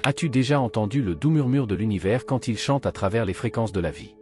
As-tu déjà entendu le doux murmure de l'univers quand il chante à travers les fréquences de la vie?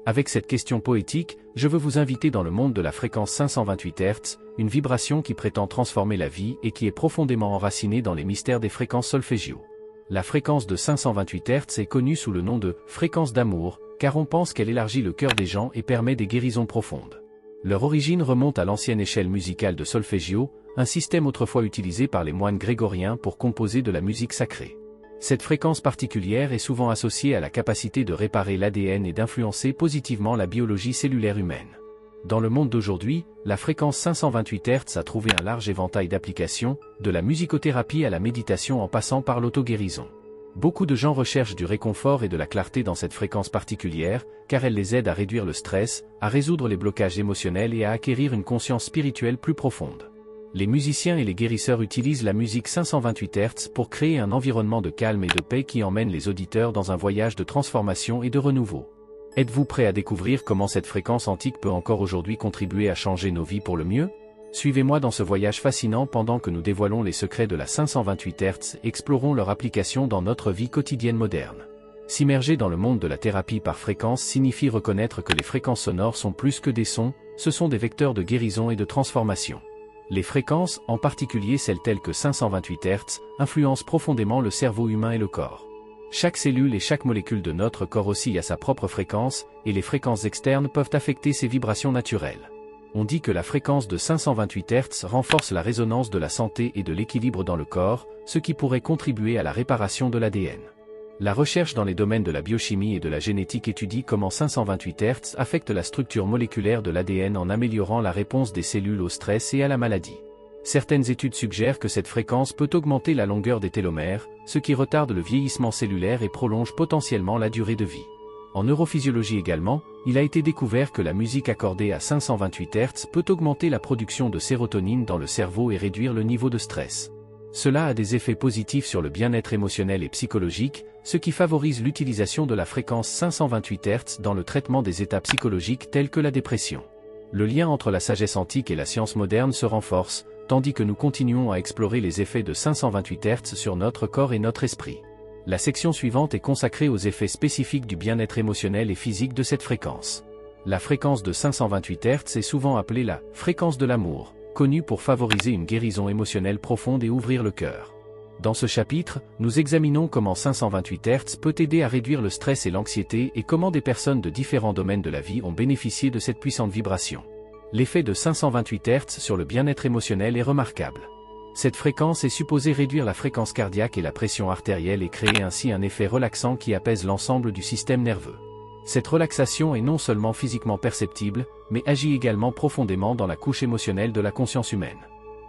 Avec cette question poétique, je veux vous inviter dans le monde de la fréquence 528 Hz, une vibration qui prétend transformer la vie et qui est profondément enracinée dans les mystères des fréquences solfégio. La fréquence de 528 Hz est connue sous le nom de « fréquence d'amour », car on pense qu'elle élargit le cœur des gens et permet des guérisons profondes. Leur origine remonte à l'ancienne échelle musicale de solfégio, un système autrefois utilisé par les moines grégoriens pour composer de la musique sacrée. Cette fréquence particulière est souvent associée à la capacité de réparer l'ADN et d'influencer positivement la biologie cellulaire humaine. Dans le monde d'aujourd'hui, la fréquence 528 Hz a trouvé un large éventail d'applications, de la musicothérapie à la méditation en passant par l'auto-guérison. Beaucoup de gens recherchent du réconfort et de la clarté dans cette fréquence particulière, car elle les aide à réduire le stress, à résoudre les blocages émotionnels et à acquérir une conscience spirituelle plus profonde. Les musiciens et les guérisseurs utilisent la musique 528 Hz pour créer un environnement de calme et de paix qui emmène les auditeurs dans un voyage de transformation et de renouveau. Êtes-vous prêt à découvrir comment cette fréquence antique peut encore aujourd'hui contribuer à changer nos vies pour le mieux? Suivez-moi dans ce voyage fascinant pendant que nous dévoilons les secrets de la 528 Hz et explorons leur application dans notre vie quotidienne moderne. S'immerger dans le monde de la thérapie par fréquence signifie reconnaître que les fréquences sonores sont plus que des sons, ce sont des vecteurs de guérison et de transformation. Les fréquences, en particulier celles telles que 528 Hz, influencent profondément le cerveau humain et le corps. Chaque cellule et chaque molécule de notre corps oscille à sa propre fréquence, et les fréquences externes peuvent affecter ces vibrations naturelles. On dit que la fréquence de 528 Hz renforce la résonance de la santé et de l'équilibre dans le corps, ce qui pourrait contribuer à la réparation de l'ADN. La recherche dans les domaines de la biochimie et de la génétique étudie comment 528 Hz affecte la structure moléculaire de l'ADN en améliorant la réponse des cellules au stress et à la maladie. Certaines études suggèrent que cette fréquence peut augmenter la longueur des télomères, ce qui retarde le vieillissement cellulaire et prolonge potentiellement la durée de vie. En neurophysiologie également, il a été découvert que la musique accordée à 528 Hz peut augmenter la production de sérotonine dans le cerveau et réduire le niveau de stress. Cela a des effets positifs sur le bien-être émotionnel et psychologique, ce qui favorise l'utilisation de la fréquence 528 Hz dans le traitement des états psychologiques tels que la dépression. Le lien entre la sagesse antique et la science moderne se renforce, tandis que nous continuons à explorer les effets de 528 Hz sur notre corps et notre esprit. La section suivante est consacrée aux effets spécifiques du bien-être émotionnel et physique de cette fréquence. La fréquence de 528 Hz est souvent appelée la fréquence de l'amour, connue pour favoriser une guérison émotionnelle profonde et ouvrir le cœur. Dans ce chapitre, nous examinons comment 528 Hz peut aider à réduire le stress et l'anxiété et comment des personnes de différents domaines de la vie ont bénéficié de cette puissante vibration. L'effet de 528 Hz sur le bien-être émotionnel est remarquable. Cette fréquence est supposée réduire la fréquence cardiaque et la pression artérielle et créer ainsi un effet relaxant qui apaise l'ensemble du système nerveux. Cette relaxation est non seulement physiquement perceptible, mais agit également profondément dans la couche émotionnelle de la conscience humaine.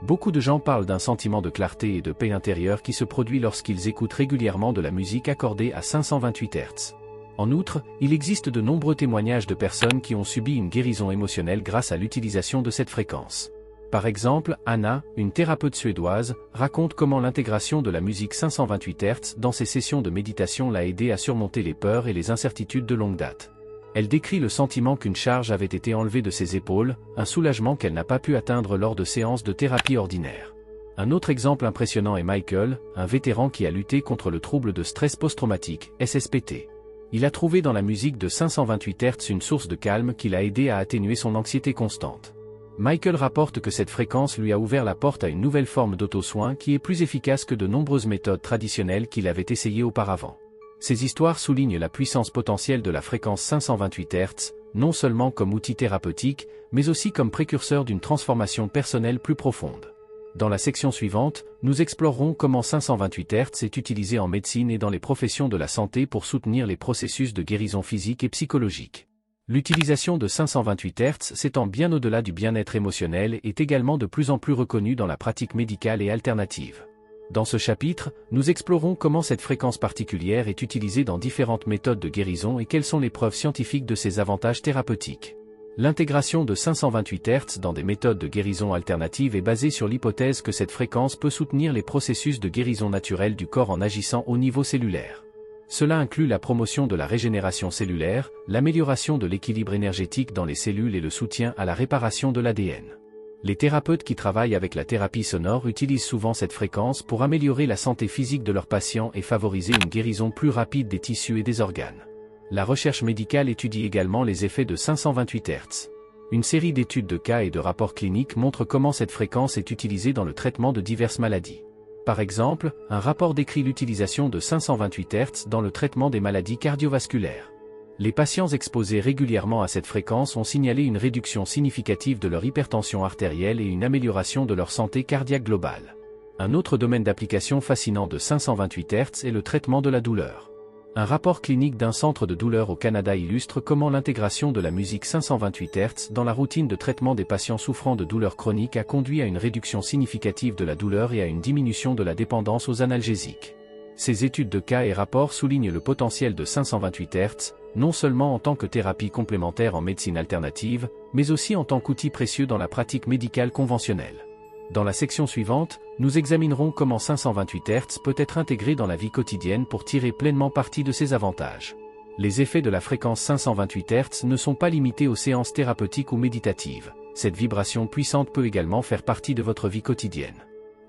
Beaucoup de gens parlent d'un sentiment de clarté et de paix intérieure qui se produit lorsqu'ils écoutent régulièrement de la musique accordée à 528 Hz. En outre, il existe de nombreux témoignages de personnes qui ont subi une guérison émotionnelle grâce à l'utilisation de cette fréquence. Par exemple, Anna, une thérapeute suédoise, raconte comment l'intégration de la musique 528 Hz dans ses sessions de méditation l'a aidée à surmonter les peurs et les incertitudes de longue date. Elle décrit le sentiment qu'une charge avait été enlevée de ses épaules, un soulagement qu'elle n'a pas pu atteindre lors de séances de thérapie ordinaires. Un autre exemple impressionnant est Michael, un vétéran qui a lutté contre le trouble de stress post-traumatique, SSPT. Il a trouvé dans la musique de 528 Hz une source de calme qui l'a aidé à atténuer son anxiété constante. Michael rapporte que cette fréquence lui a ouvert la porte à une nouvelle forme d'auto-soin qui est plus efficace que de nombreuses méthodes traditionnelles qu'il avait essayées auparavant. Ces histoires soulignent la puissance potentielle de la fréquence 528 Hz, non seulement comme outil thérapeutique, mais aussi comme précurseur d'une transformation personnelle plus profonde. Dans la section suivante, nous explorerons comment 528 Hz est utilisé en médecine et dans les professions de la santé pour soutenir les processus de guérison physique et psychologique. L'utilisation de 528 Hz s'étend bien au-delà du bien-être émotionnel et est également de plus en plus reconnue dans la pratique médicale et alternative. Dans ce chapitre, nous explorons comment cette fréquence particulière est utilisée dans différentes méthodes de guérison et quelles sont les preuves scientifiques de ses avantages thérapeutiques. L'intégration de 528 Hz dans des méthodes de guérison alternatives est basée sur l'hypothèse que cette fréquence peut soutenir les processus de guérison naturelle du corps en agissant au niveau cellulaire. Cela inclut la promotion de la régénération cellulaire, l'amélioration de l'équilibre énergétique dans les cellules et le soutien à la réparation de l'ADN. Les thérapeutes qui travaillent avec la thérapie sonore utilisent souvent cette fréquence pour améliorer la santé physique de leurs patients et favoriser une guérison plus rapide des tissus et des organes. La recherche médicale étudie également les effets de 528 Hz. Une série d'études de cas et de rapports cliniques montre comment cette fréquence est utilisée dans le traitement de diverses maladies. Par exemple, un rapport décrit l'utilisation de 528 Hz dans le traitement des maladies cardiovasculaires. Les patients exposés régulièrement à cette fréquence ont signalé une réduction significative de leur hypertension artérielle et une amélioration de leur santé cardiaque globale. Un autre domaine d'application fascinant de 528 Hz est le traitement de la douleur. Un rapport clinique d'un centre de douleur au Canada illustre comment l'intégration de la musique 528 Hz dans la routine de traitement des patients souffrant de douleurs chroniques a conduit à une réduction significative de la douleur et à une diminution de la dépendance aux analgésiques. Ces études de cas et rapports soulignent le potentiel de 528 Hz, non seulement en tant que thérapie complémentaire en médecine alternative, mais aussi en tant qu'outil précieux dans la pratique médicale conventionnelle. Dans la section suivante, nous examinerons comment 528 Hz peut être intégré dans la vie quotidienne pour tirer pleinement parti de ses avantages. Les effets de la fréquence 528 Hz ne sont pas limités aux séances thérapeutiques ou méditatives. Cette vibration puissante peut également faire partie de votre vie quotidienne.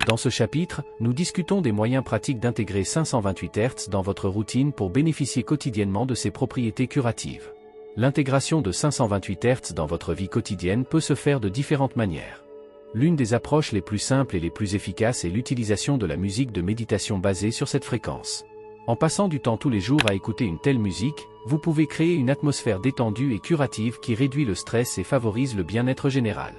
Dans ce chapitre, nous discutons des moyens pratiques d'intégrer 528 Hz dans votre routine pour bénéficier quotidiennement de ses propriétés curatives. L'intégration de 528 Hz dans votre vie quotidienne peut se faire de différentes manières. L'une des approches les plus simples et les plus efficaces est l'utilisation de la musique de méditation basée sur cette fréquence. En passant du temps tous les jours à écouter une telle musique, vous pouvez créer une atmosphère détendue et curative qui réduit le stress et favorise le bien-être général.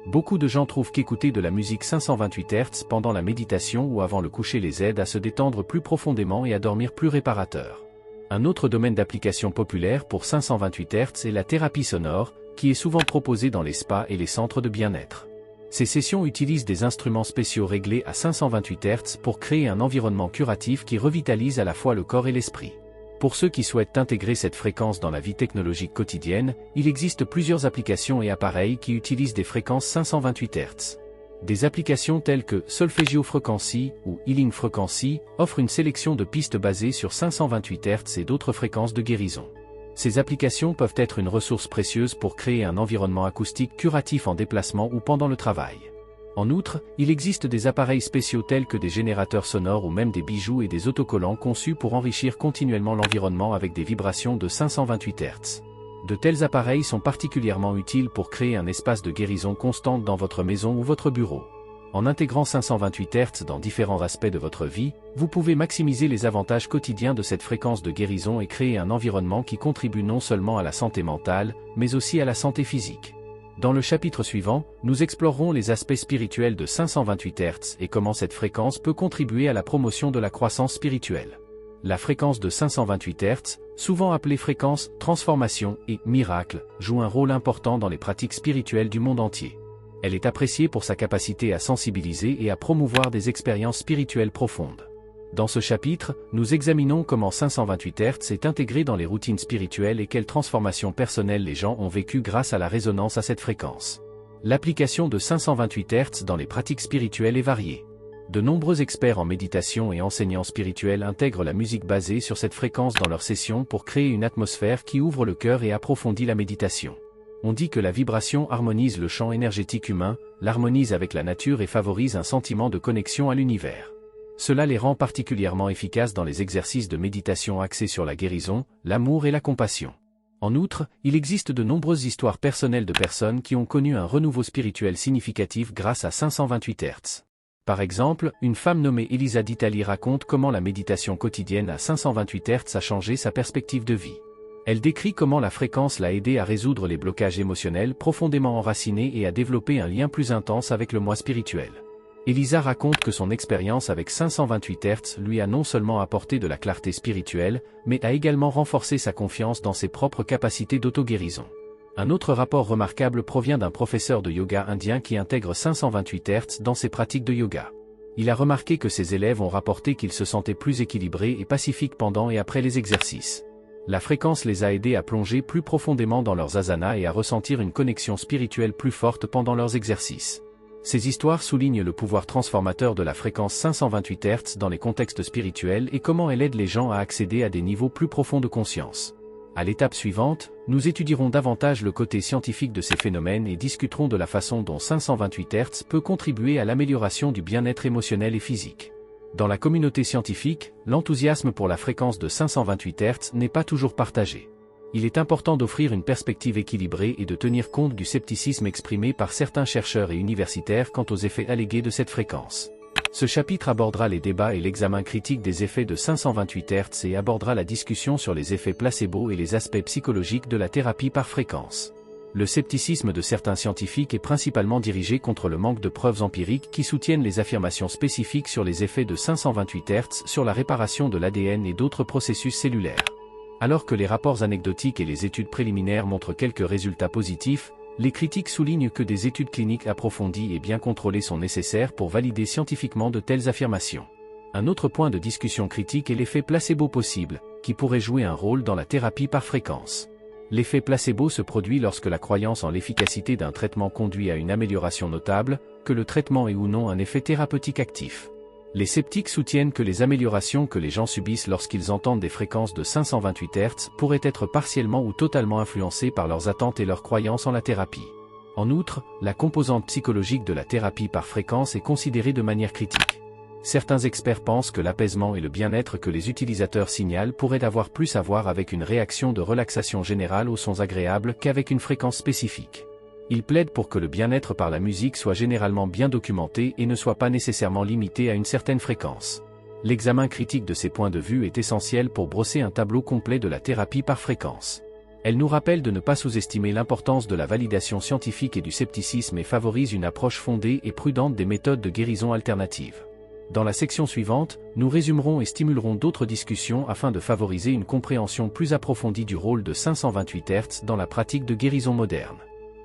Beaucoup de gens trouvent qu'écouter de la musique 528 Hz pendant la méditation ou avant le coucher les aide à se détendre plus profondément et à dormir plus réparateur. Un autre domaine d'application populaire pour 528 Hz est la thérapie sonore, qui est souvent proposée dans les spas et les centres de bien-être. Ces sessions utilisent des instruments spéciaux réglés à 528 Hz pour créer un environnement curatif qui revitalise à la fois le corps et l'esprit. Pour ceux qui souhaitent intégrer cette fréquence dans la vie technologique quotidienne, il existe plusieurs applications et appareils qui utilisent des fréquences 528 Hz. Des applications telles que Solfeggio Frequency ou Healing Frequency offrent une sélection de pistes basées sur 528 Hz et d'autres fréquences de guérison. Ces applications peuvent être une ressource précieuse pour créer un environnement acoustique curatif en déplacement ou pendant le travail. En outre, il existe des appareils spéciaux tels que des générateurs sonores ou même des bijoux et des autocollants conçus pour enrichir continuellement l'environnement avec des vibrations de 528 Hz. De tels appareils sont particulièrement utiles pour créer un espace de guérison constante dans votre maison ou votre bureau. En intégrant 528 Hz dans différents aspects de votre vie, vous pouvez maximiser les avantages quotidiens de cette fréquence de guérison et créer un environnement qui contribue non seulement à la santé mentale, mais aussi à la santé physique. Dans le chapitre suivant, nous explorerons les aspects spirituels de 528 Hz et comment cette fréquence peut contribuer à la promotion de la croissance spirituelle. La fréquence de 528 Hz, souvent appelée fréquence transformation et miracle, joue un rôle important dans les pratiques spirituelles du monde entier. Elle est appréciée pour sa capacité à sensibiliser et à promouvoir des expériences spirituelles profondes. Dans ce chapitre, nous examinons comment 528 Hz est intégré dans les routines spirituelles et quelles transformations personnelles les gens ont vécues grâce à la résonance à cette fréquence. L'application de 528 Hz dans les pratiques spirituelles est variée. De nombreux experts en méditation et enseignants spirituels intègrent la musique basée sur cette fréquence dans leurs sessions pour créer une atmosphère qui ouvre le cœur et approfondit la méditation. On dit que la vibration harmonise le champ énergétique humain, l'harmonise avec la nature et favorise un sentiment de connexion à l'univers. Cela les rend particulièrement efficaces dans les exercices de méditation axés sur la guérison, l'amour et la compassion. En outre, il existe de nombreuses histoires personnelles de personnes qui ont connu un renouveau spirituel significatif grâce à 528 Hz. Par exemple, une femme nommée Elisa d'Italie raconte comment la méditation quotidienne à 528 Hz a changé sa perspective de vie. Elle décrit comment la fréquence l'a aidée à résoudre les blocages émotionnels profondément enracinés et à développer un lien plus intense avec le moi spirituel. Elisa raconte que son expérience avec 528 Hz lui a non seulement apporté de la clarté spirituelle, mais a également renforcé sa confiance dans ses propres capacités d'auto-guérison. Un autre rapport remarquable provient d'un professeur de yoga indien qui intègre 528 Hz dans ses pratiques de yoga. Il a remarqué que ses élèves ont rapporté qu'ils se sentaient plus équilibrés et pacifiques pendant et après les exercices. La fréquence les a aidés à plonger plus profondément dans leurs asanas et à ressentir une connexion spirituelle plus forte pendant leurs exercices. Ces histoires soulignent le pouvoir transformateur de la fréquence 528 Hz dans les contextes spirituels et comment elle aide les gens à accéder à des niveaux plus profonds de conscience. À l'étape suivante, nous étudierons davantage le côté scientifique de ces phénomènes et discuterons de la façon dont 528 Hz peut contribuer à l'amélioration du bien-être émotionnel et physique. Dans la communauté scientifique, l'enthousiasme pour la fréquence de 528 Hz n'est pas toujours partagé. Il est important d'offrir une perspective équilibrée et de tenir compte du scepticisme exprimé par certains chercheurs et universitaires quant aux effets allégués de cette fréquence. Ce chapitre abordera les débats et l'examen critique des effets de 528 Hz et abordera la discussion sur les effets placebo et les aspects psychologiques de la thérapie par fréquence. Le scepticisme de certains scientifiques est principalement dirigé contre le manque de preuves empiriques qui soutiennent les affirmations spécifiques sur les effets de 528 Hz sur la réparation de l'ADN et d'autres processus cellulaires. Alors que les rapports anecdotiques et les études préliminaires montrent quelques résultats positifs, les critiques soulignent que des études cliniques approfondies et bien contrôlées sont nécessaires pour valider scientifiquement de telles affirmations. Un autre point de discussion critique est l'effet placebo possible, qui pourrait jouer un rôle dans la thérapie par fréquence. L'effet placebo se produit lorsque la croyance en l'efficacité d'un traitement conduit à une amélioration notable, que le traitement ait ou non un effet thérapeutique actif. Les sceptiques soutiennent que les améliorations que les gens subissent lorsqu'ils entendent des fréquences de 528 Hz pourraient être partiellement ou totalement influencées par leurs attentes et leurs croyances en la thérapie. En outre, la composante psychologique de la thérapie par fréquence est considérée de manière critique. Certains experts pensent que l'apaisement et le bien-être que les utilisateurs signalent pourraient avoir plus à voir avec une réaction de relaxation générale aux sons agréables qu'avec une fréquence spécifique. Ils plaident pour que le bien-être par la musique soit généralement bien documenté et ne soit pas nécessairement limité à une certaine fréquence. L'examen critique de ces points de vue est essentiel pour brosser un tableau complet de la thérapie par fréquence. Elle nous rappelle de ne pas sous-estimer l'importance de la validation scientifique et du scepticisme et favorise une approche fondée et prudente des méthodes de guérison alternatives. Dans la section suivante, nous résumerons et stimulerons d'autres discussions afin de favoriser une compréhension plus approfondie du rôle de 528 Hz dans la pratique de guérison moderne.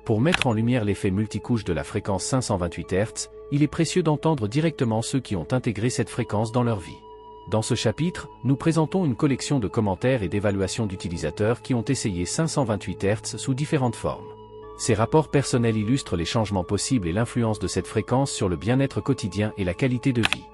Pour mettre en lumière l'effet multicouche de la fréquence 528 Hz, il est précieux d'entendre directement ceux qui ont intégré cette fréquence dans leur vie. Dans ce chapitre, nous présentons une collection de commentaires et d'évaluations d'utilisateurs qui ont essayé 528 Hz sous différentes formes. Ces rapports personnels illustrent les changements possibles et l'influence de cette fréquence sur le bien-être quotidien et la qualité de vie.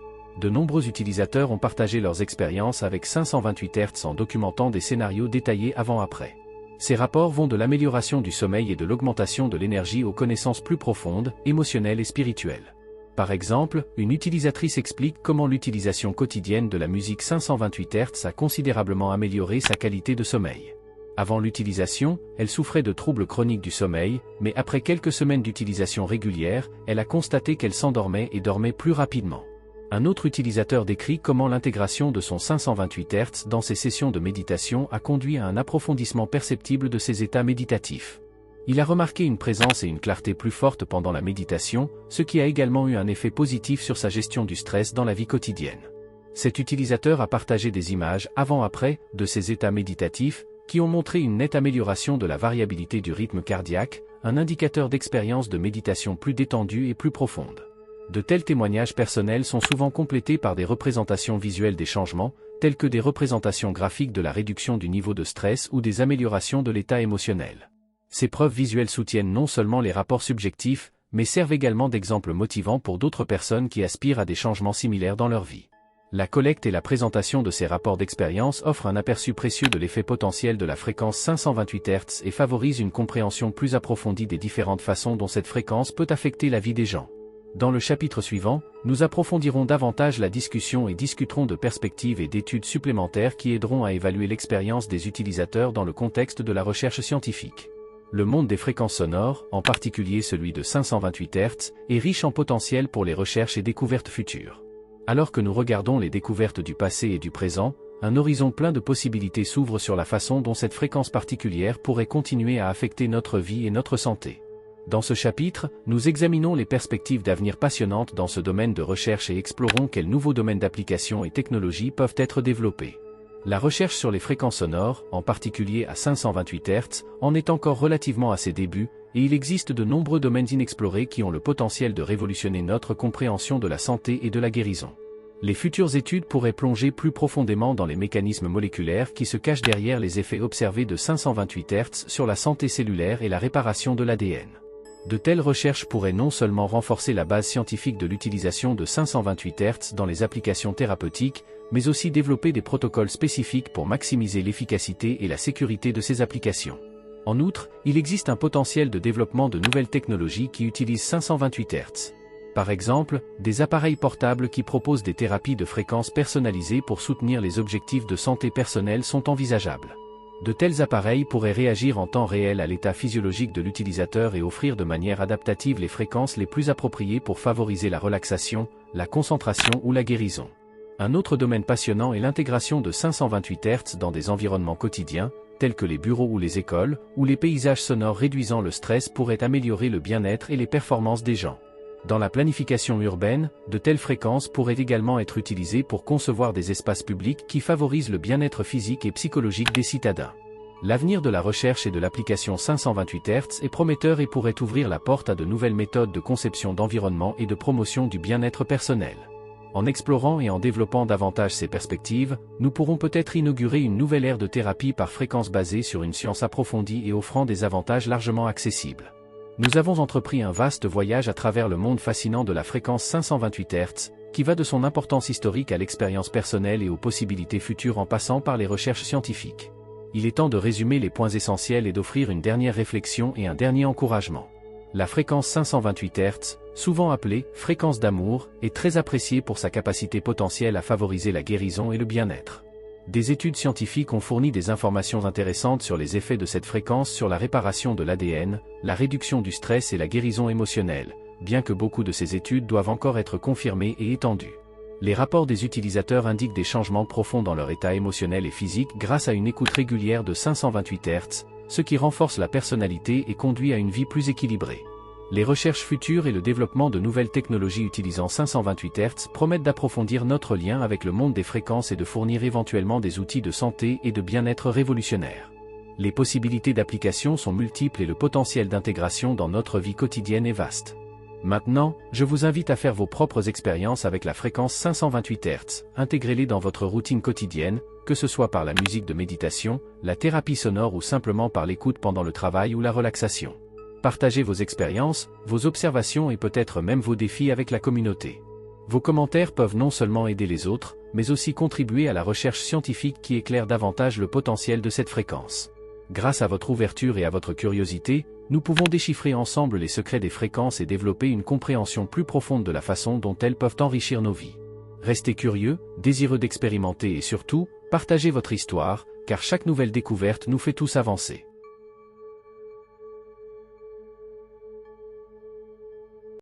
De nombreux utilisateurs ont partagé leurs expériences avec 528 Hz en documentant des scénarios détaillés avant-après. Ces rapports vont de l'amélioration du sommeil et de l'augmentation de l'énergie aux connaissances plus profondes, émotionnelles et spirituelles. Par exemple, une utilisatrice explique comment l'utilisation quotidienne de la musique 528 Hz a considérablement amélioré sa qualité de sommeil. Avant l'utilisation, elle souffrait de troubles chroniques du sommeil, mais après quelques semaines d'utilisation régulière, elle a constaté qu'elle s'endormait et dormait plus rapidement. Un autre utilisateur décrit comment l'intégration de son 528 Hz dans ses sessions de méditation a conduit à un approfondissement perceptible de ses états méditatifs. Il a remarqué une présence et une clarté plus fortes pendant la méditation, ce qui a également eu un effet positif sur sa gestion du stress dans la vie quotidienne. Cet utilisateur a partagé des images avant-après de ses états méditatifs, qui ont montré une nette amélioration de la variabilité du rythme cardiaque, un indicateur d'expérience de méditation plus détendue et plus profonde. De tels témoignages personnels sont souvent complétés par des représentations visuelles des changements, telles que des représentations graphiques de la réduction du niveau de stress ou des améliorations de l'état émotionnel. Ces preuves visuelles soutiennent non seulement les rapports subjectifs, mais servent également d'exemples motivants pour d'autres personnes qui aspirent à des changements similaires dans leur vie. La collecte et la présentation de ces rapports d'expérience offrent un aperçu précieux de l'effet potentiel de la fréquence 528 Hz et favorisent une compréhension plus approfondie des différentes façons dont cette fréquence peut affecter la vie des gens. Dans le chapitre suivant, nous approfondirons davantage la discussion et discuterons de perspectives et d'études supplémentaires qui aideront à évaluer l'expérience des utilisateurs dans le contexte de la recherche scientifique. Le monde des fréquences sonores, en particulier celui de 528 Hz, est riche en potentiel pour les recherches et découvertes futures. Alors que nous regardons les découvertes du passé et du présent, un horizon plein de possibilités s'ouvre sur la façon dont cette fréquence particulière pourrait continuer à affecter notre vie et notre santé. Dans ce chapitre, nous examinons les perspectives d'avenir passionnantes dans ce domaine de recherche et explorons quels nouveaux domaines d'application et technologies peuvent être développés. La recherche sur les fréquences sonores, en particulier à 528 Hz, en est encore relativement à ses débuts, et il existe de nombreux domaines inexplorés qui ont le potentiel de révolutionner notre compréhension de la santé et de la guérison. Les futures études pourraient plonger plus profondément dans les mécanismes moléculaires qui se cachent derrière les effets observés de 528 Hz sur la santé cellulaire et la réparation de l'ADN. De telles recherches pourraient non seulement renforcer la base scientifique de l'utilisation de 528 Hz dans les applications thérapeutiques, mais aussi développer des protocoles spécifiques pour maximiser l'efficacité et la sécurité de ces applications. En outre, il existe un potentiel de développement de nouvelles technologies qui utilisent 528 Hz. Par exemple, des appareils portables qui proposent des thérapies de fréquences personnalisées pour soutenir les objectifs de santé personnelle sont envisageables. De tels appareils pourraient réagir en temps réel à l'état physiologique de l'utilisateur et offrir de manière adaptative les fréquences les plus appropriées pour favoriser la relaxation, la concentration ou la guérison. Un autre domaine passionnant est l'intégration de 528 Hz dans des environnements quotidiens, tels que les bureaux ou les écoles, où les paysages sonores réduisant le stress pourraient améliorer le bien-être et les performances des gens. Dans la planification urbaine, de telles fréquences pourraient également être utilisées pour concevoir des espaces publics qui favorisent le bien-être physique et psychologique des citadins. L'avenir de la recherche et de l'application 528 Hz est prometteur et pourrait ouvrir la porte à de nouvelles méthodes de conception d'environnement et de promotion du bien-être personnel. En explorant et en développant davantage ces perspectives, nous pourrons peut-être inaugurer une nouvelle ère de thérapie par fréquence basée sur une science approfondie et offrant des avantages largement accessibles. Nous avons entrepris un vaste voyage à travers le monde fascinant de la fréquence 528 Hz, qui va de son importance historique à l'expérience personnelle et aux possibilités futures en passant par les recherches scientifiques. Il est temps de résumer les points essentiels et d'offrir une dernière réflexion et un dernier encouragement. La fréquence 528 Hz, souvent appelée « fréquence d'amour », est très appréciée pour sa capacité potentielle à favoriser la guérison et le bien-être. Des études scientifiques ont fourni des informations intéressantes sur les effets de cette fréquence sur la réparation de l'ADN, la réduction du stress et la guérison émotionnelle, bien que beaucoup de ces études doivent encore être confirmées et étendues. Les rapports des utilisateurs indiquent des changements profonds dans leur état émotionnel et physique grâce à une écoute régulière de 528 Hz, ce qui renforce la personnalité et conduit à une vie plus équilibrée. Les recherches futures et le développement de nouvelles technologies utilisant 528 Hz promettent d'approfondir notre lien avec le monde des fréquences et de fournir éventuellement des outils de santé et de bien-être révolutionnaires. Les possibilités d'application sont multiples et le potentiel d'intégration dans notre vie quotidienne est vaste. Maintenant, je vous invite à faire vos propres expériences avec la fréquence 528 Hz, intégrez-les dans votre routine quotidienne, que ce soit par la musique de méditation, la thérapie sonore ou simplement par l'écoute pendant le travail ou la relaxation. Partagez vos expériences, vos observations et peut-être même vos défis avec la communauté. Vos commentaires peuvent non seulement aider les autres, mais aussi contribuer à la recherche scientifique qui éclaire davantage le potentiel de cette fréquence. Grâce à votre ouverture et à votre curiosité, nous pouvons déchiffrer ensemble les secrets des fréquences et développer une compréhension plus profonde de la façon dont elles peuvent enrichir nos vies. Restez curieux, désireux d'expérimenter et surtout, partagez votre histoire, car chaque nouvelle découverte nous fait tous avancer.